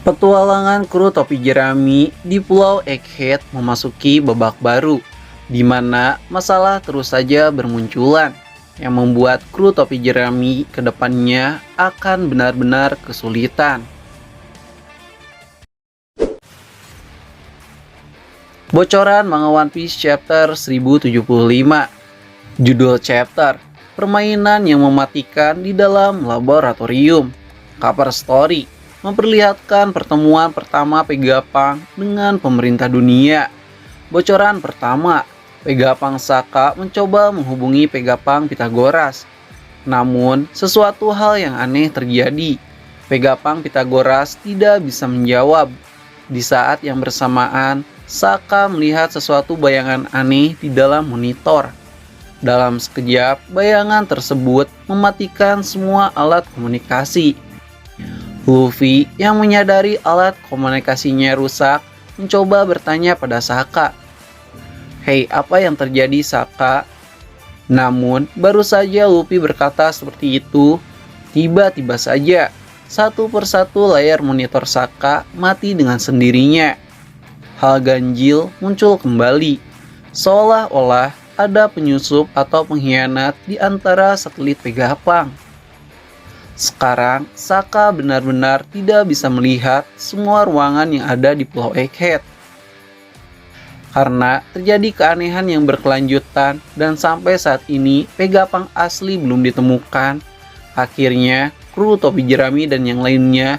Petualangan kru topi jerami di Pulau Egghead memasuki babak baru, di mana masalah terus saja bermunculan, yang membuat kru topi jerami ke depannya akan benar-benar kesulitan. Bocoran manga One Piece Chapter 1075. Judul chapter, permainan yang mematikan di dalam laboratorium. Cover story memperlihatkan pertemuan pertama Vegapunk dengan pemerintah dunia. Bocoran pertama, Vegapunk Sokka mencoba menghubungi Vegapunk Pythagoras. Namun, sesuatu hal yang aneh terjadi. Vegapunk Pythagoras tidak bisa menjawab. Di saat yang bersamaan, Sokka melihat sesuatu bayangan aneh di dalam monitor. Dalam sekejap, bayangan tersebut mematikan semua alat komunikasi. Luffy yang menyadari alat komunikasinya rusak mencoba bertanya pada Sokka. "Hei, apa yang terjadi, Sokka?" Namun, baru saja Luffy berkata seperti itu, tiba-tiba saja satu persatu layar monitor Sokka mati dengan sendirinya. Hal ganjil muncul kembali, seolah-olah ada penyusup atau pengkhianat di antara satelit Vegapunk. Sekarang, Sokka benar-benar tidak bisa melihat semua ruangan yang ada di Pulau Egghead. Karena terjadi keanehan yang berkelanjutan dan sampai saat ini Vegapunk asli belum ditemukan, akhirnya kru topi jerami dan yang lainnya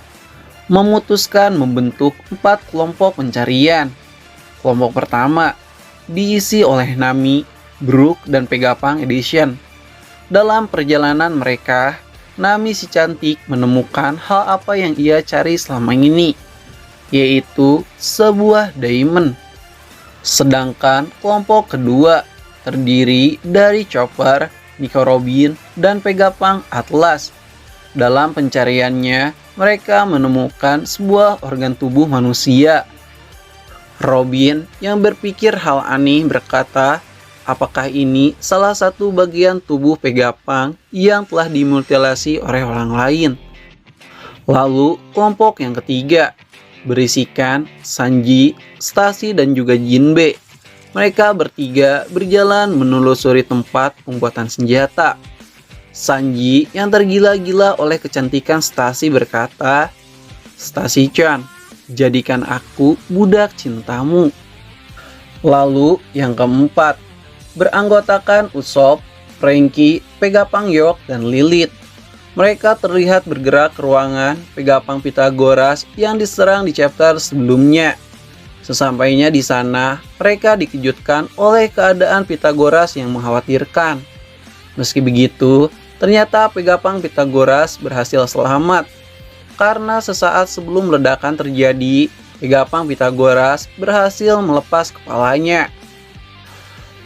memutuskan membentuk 4 kelompok pencarian. Kelompok pertama diisi oleh Nami, Brook, dan Vegapunk Edition. Dalam perjalanan mereka, Nami si cantik menemukan hal apa yang ia cari selama ini, yaitu sebuah diamond. Sedangkan kelompok kedua terdiri dari Chopper, Nico Robin, dan Vegapunk Atlas. Dalam pencariannya, mereka menemukan sebuah organ tubuh manusia. Robin yang berpikir hal aneh berkata, apakah ini salah satu bagian tubuh Vegapunk yang telah dimutilasi oleh orang lain? Lalu kelompok yang ketiga berisikan Sanji, Stacy, dan juga Jinbe. Mereka bertiga berjalan menelusuri tempat pembuatan senjata. Sanji yang tergila-gila oleh kecantikan Stacy berkata, "Stacy-chan, jadikan aku budak cintamu." Lalu yang keempat beranggotakan Usopp, Franky, Vegapunk York, dan Lilith. Mereka terlihat bergerak ke ruangan Vegapunk Pythagoras yang diserang di chapter sebelumnya. Sesampainya di sana, mereka dikejutkan oleh keadaan Pythagoras yang mengkhawatirkan. Meski begitu, ternyata Vegapunk Pythagoras berhasil selamat. Karena sesaat sebelum ledakan terjadi, Vegapunk Pythagoras berhasil melepas kepalanya.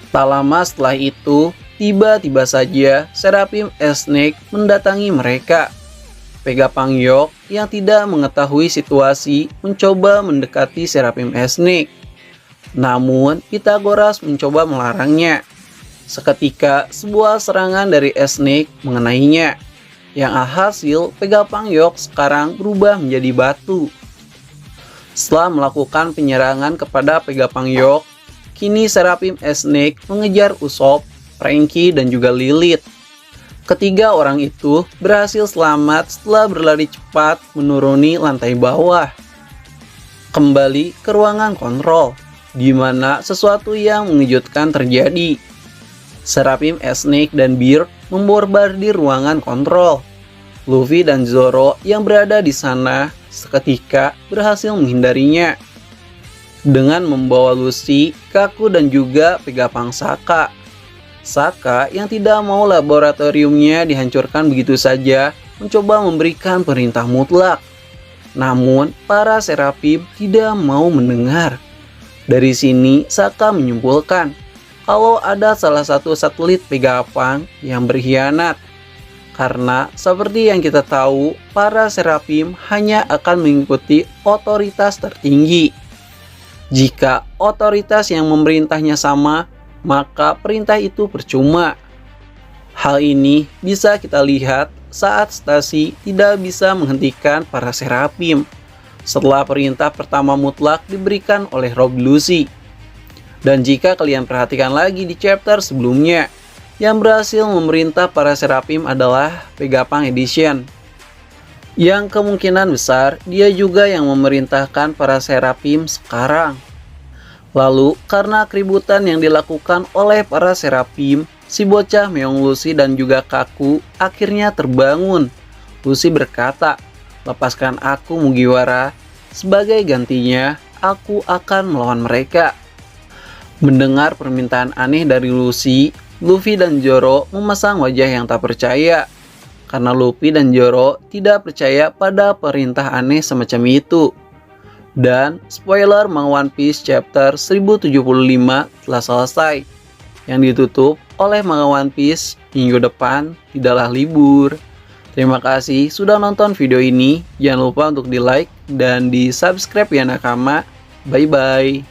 Tak lama setelah itu, tiba-tiba saja Seraphim Snake mendatangi mereka. Vegapunk York yang tidak mengetahui situasi mencoba mendekati Seraphim Snake. Namun, Pythagoras mencoba melarangnya. Seketika, sebuah serangan dari Snake mengenainya. Yang alhasil, Vegapunk York sekarang berubah menjadi batu. Setelah melakukan penyerangan kepada Vegapunk York, kini Seraphim Snake mengejar Usopp, Franky, dan juga Lilith. Ketiga orang itu berhasil selamat setelah berlari cepat menuruni lantai bawah. Kembali ke ruangan kontrol, di mana sesuatu yang mengejutkan terjadi. Seraphim Snake dan Beard membombardir ruangan kontrol. Luffy dan Zoro yang berada di sana seketika berhasil menghindarinya dengan membawa Lucy, Kaku, dan juga Vegapunk Sokka. Sokka yang tidak mau laboratoriumnya dihancurkan begitu saja mencoba memberikan perintah mutlak. Namun para Seraphim tidak mau mendengar. Dari sini Sokka menyimpulkan kalau ada salah satu satelit Vegapunk yang berkhianat. Karena seperti yang kita tahu, para Seraphim hanya akan mengikuti otoritas tertinggi. Jika otoritas yang memerintahnya sama, maka perintah itu percuma. Hal ini bisa kita lihat saat Stacy tidak bisa menghentikan para Seraphim. setelah perintah pertama mutlak diberikan oleh Rob Lucy. Dan jika kalian perhatikan lagi di chapter sebelumnya, yang berhasil memerintah para Seraphim adalah Vegapunk Edition. Yang kemungkinan besar dia juga yang memerintahkan para Seraphim sekarang. Lalu karena keributan yang dilakukan oleh para Seraphim, si bocah Meong Lucy dan juga Kaku akhirnya terbangun. Lucy berkata, "Lepaskan aku Mugiwara, sebagai gantinya aku akan melawan mereka." Mendengar permintaan aneh dari Lucy, Luffy dan Zoro memasang wajah yang tak percaya. Karena Luffy dan Zoro tidak percaya pada perintah aneh semacam itu. Dan spoiler Manga One Piece chapter 1075 telah selesai, yang ditutup oleh Manga One Piece minggu depan tidaklah libur. Terima kasih sudah nonton video ini. Jangan lupa untuk di like dan di subscribe ya nakama. Bye bye.